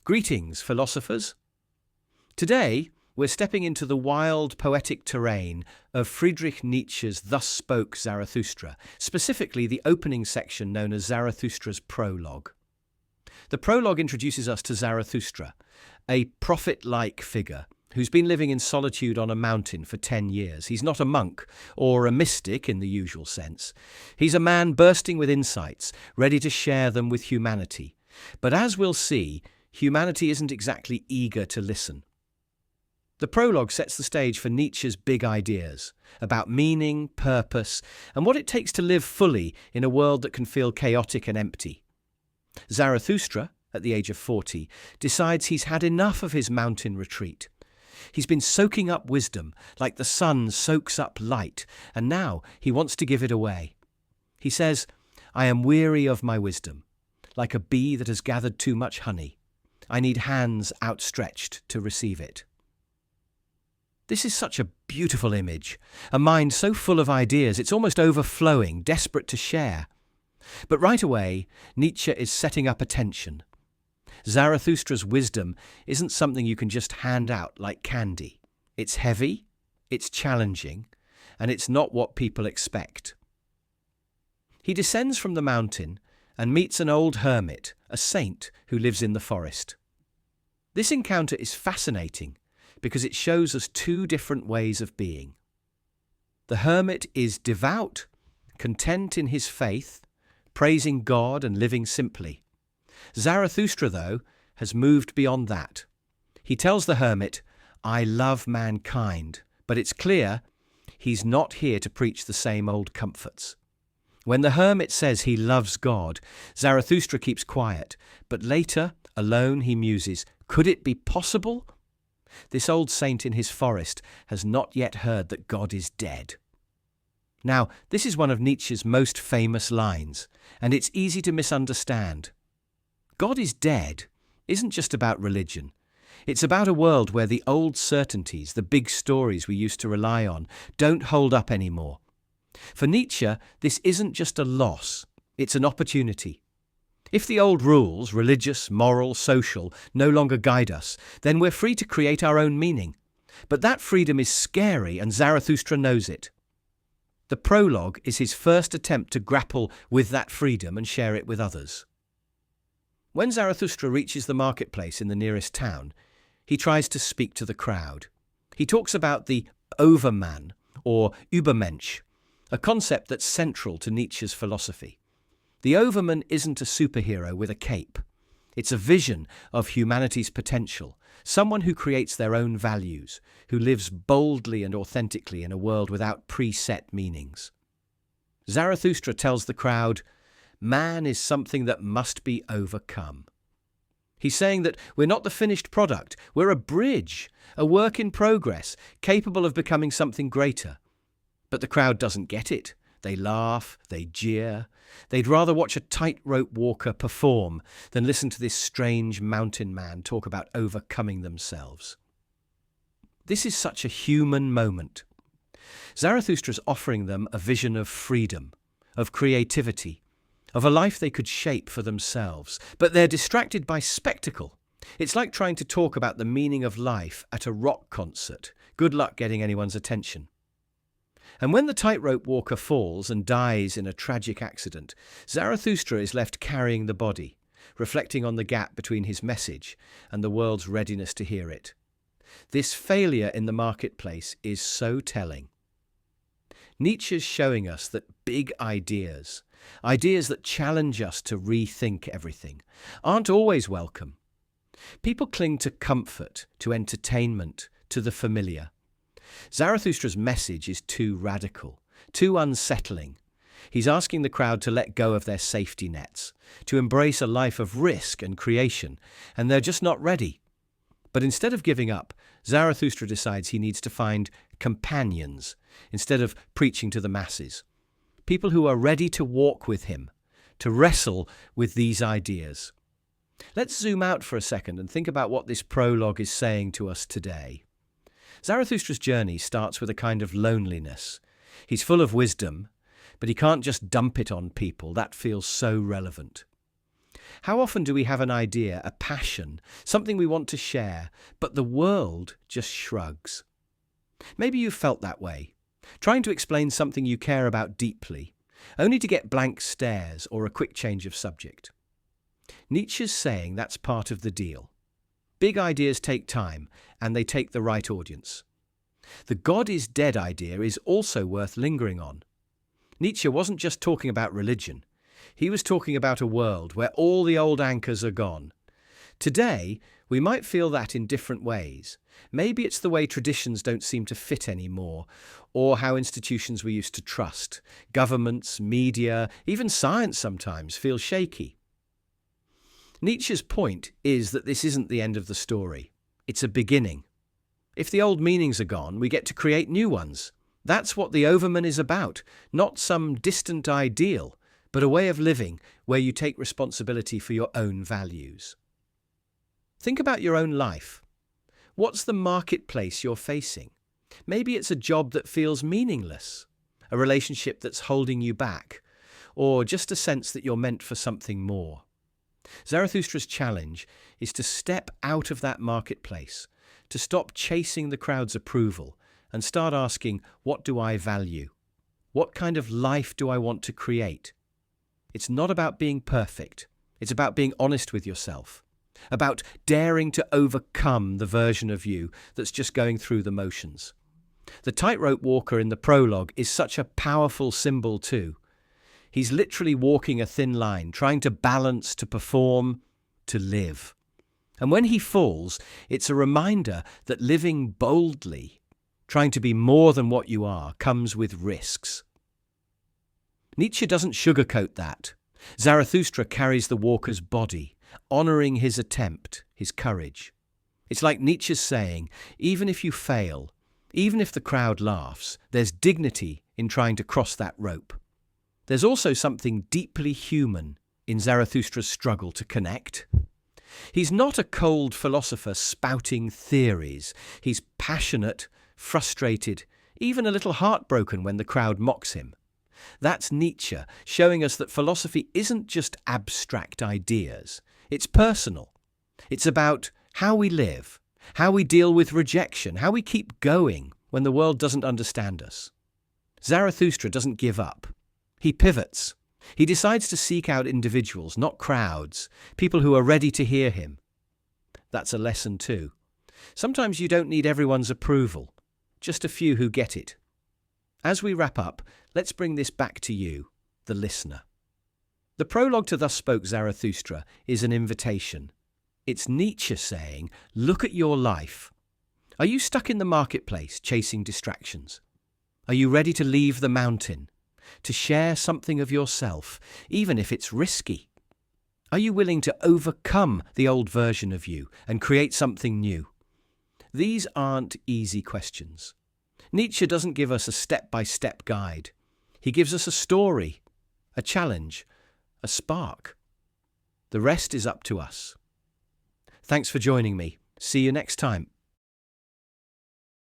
Greetings, philosophers. Today, we're stepping into the wild, poetic terrain of Friedrich Nietzsche's Thus Spoke Zarathustra, specifically the opening section known as Zarathustra's Prologue. The prologue introduces us to Zarathustra, a prophet-like figure who's been living in solitude on a mountain for 10 years. He's not a monk or a mystic in the usual sense. He's a man bursting with insights, ready to share them with humanity. But as we'll see, humanity isn't exactly eager to listen. The prologue sets the stage for Nietzsche's big ideas about meaning, purpose, and what it takes to live fully in a world that can feel chaotic and empty. Zarathustra, at the age of 40, decides he's had enough of his mountain retreat. He's been soaking up wisdom like the sun soaks up light, and now he wants to give it away. He says, "I am weary of my wisdom, like a bee that has gathered too much honey. I need hands outstretched to receive it." This is such a beautiful image, a mind so full of ideas it's almost overflowing, desperate to share. But right away, Nietzsche is setting up a tension. Zarathustra's wisdom isn't something you can just hand out like candy. It's heavy, it's challenging, and it's not what people expect. He descends from the mountain and meets an old hermit, a saint who lives in the forest. This encounter is fascinating because it shows us two different ways of being. The hermit is devout, content in his faith, praising God and living simply. Zarathustra, though, has moved beyond that. He tells the hermit, "I love mankind," but it's clear he's not here to preach the same old comforts. When the hermit says he loves God, Zarathustra keeps quiet, but later, alone, he muses, could it be possible? This old saint in his forest has not yet heard that God is dead. Now, this is one of Nietzsche's most famous lines, and it's easy to misunderstand. God is dead isn't just about religion. It's about a world where the old certainties, the big stories we used to rely on, don't hold up anymore. For Nietzsche, this isn't just a loss, it's an opportunity. If the old rules, religious, moral, social, no longer guide us, then we're free to create our own meaning. But that freedom is scary, and Zarathustra knows it. The prologue is his first attempt to grapple with that freedom and share it with others. When Zarathustra reaches the marketplace in the nearest town, he tries to speak to the crowd. He talks about the Overman, or Übermensch, a concept that's central to Nietzsche's philosophy. The Overman isn't a superhero with a cape. It's a vision of humanity's potential, someone who creates their own values, who lives boldly and authentically in a world without preset meanings. Zarathustra tells the crowd, man is something that must be overcome. He's saying that we're not the finished product, we're a bridge, a work in progress, capable of becoming something greater. But the crowd doesn't get it. They laugh, they jeer. They'd rather watch a tightrope walker perform than listen to this strange mountain man talk about overcoming themselves. This is such a human moment. Zarathustra's offering them a vision of freedom, of creativity, of a life they could shape for themselves, but they're distracted by spectacle. It's like trying to talk about the meaning of life at a rock concert. Good luck getting anyone's attention. And when the tightrope walker falls and dies in a tragic accident, Zarathustra is left carrying the body, reflecting on the gap between his message and the world's readiness to hear it. This failure in the marketplace is so telling. Nietzsche's showing us that big ideas that challenge us to rethink everything, aren't always welcome. People cling to comfort, to entertainment, to the familiar. Zarathustra's message is too radical, too unsettling. He's asking the crowd to let go of their safety nets, to embrace a life of risk and creation, and they're just not ready. But instead of giving up, Zarathustra decides he needs to find companions instead of preaching to the masses. People who are ready to walk with him, to wrestle with these ideas. Let's zoom out for a second and think about what this prologue is saying to us today. Zarathustra's journey starts with a kind of loneliness. He's full of wisdom, but he can't just dump it on people. That feels so relevant. How often do we have an idea, a passion, something we want to share, but the world just shrugs? Maybe you've felt that way, trying to explain something you care about deeply, only to get blank stares or a quick change of subject. Nietzsche's saying that's part of the deal. Big ideas take time, and they take the right audience. The God is dead idea is also worth lingering on. Nietzsche wasn't just talking about religion. He was talking about a world where all the old anchors are gone. Today, we might feel that in different ways. Maybe it's the way traditions don't seem to fit anymore, or how institutions we used to trust, governments, media, even science sometimes feel shaky. Nietzsche's point is that this isn't the end of the story. It's a beginning. If the old meanings are gone, we get to create new ones. That's what the Overman is about, not some distant ideal, but a way of living where you take responsibility for your own values. Think about your own life. What's the marketplace you're facing? Maybe it's a job that feels meaningless, a relationship that's holding you back, or just a sense that you're meant for something more. Zarathustra's challenge is to step out of that marketplace, to stop chasing the crowd's approval and start asking, what do I value? What kind of life do I want to create? It's not about being perfect. It's about being honest with yourself, about daring to overcome the version of you that's just going through the motions. The tightrope walker in the prologue is such a powerful symbol too. He's literally walking a thin line, trying to balance, to perform, to live. And when he falls, it's a reminder that living boldly, trying to be more than what you are, comes with risks. Nietzsche doesn't sugarcoat that. Zarathustra carries the walker's body, honouring his attempt, his courage. It's like Nietzsche's saying, even if you fail, even if the crowd laughs, there's dignity in trying to cross that rope. There's also something deeply human in Zarathustra's struggle to connect. He's not a cold philosopher spouting theories. He's passionate, frustrated, even a little heartbroken when the crowd mocks him. That's Nietzsche, showing us that philosophy isn't just abstract ideas. It's personal. It's about how we live, how we deal with rejection, how we keep going when the world doesn't understand us. Zarathustra doesn't give up. He pivots. He decides to seek out individuals, not crowds, people who are ready to hear him. That's a lesson too. Sometimes you don't need everyone's approval, just a few who get it. As we wrap up, let's bring this back to you, the listener. The prologue to Thus Spoke Zarathustra is an invitation. It's Nietzsche saying, look at your life. Are you stuck in the marketplace, chasing distractions? Are you ready to leave the mountain, to share something of yourself, even if it's risky? Are you willing to overcome the old version of you and create something new? These aren't easy questions. Nietzsche doesn't give us a step-by-step guide. He gives us a story, a challenge, a spark. The rest is up to us. Thanks for joining me. See you next time.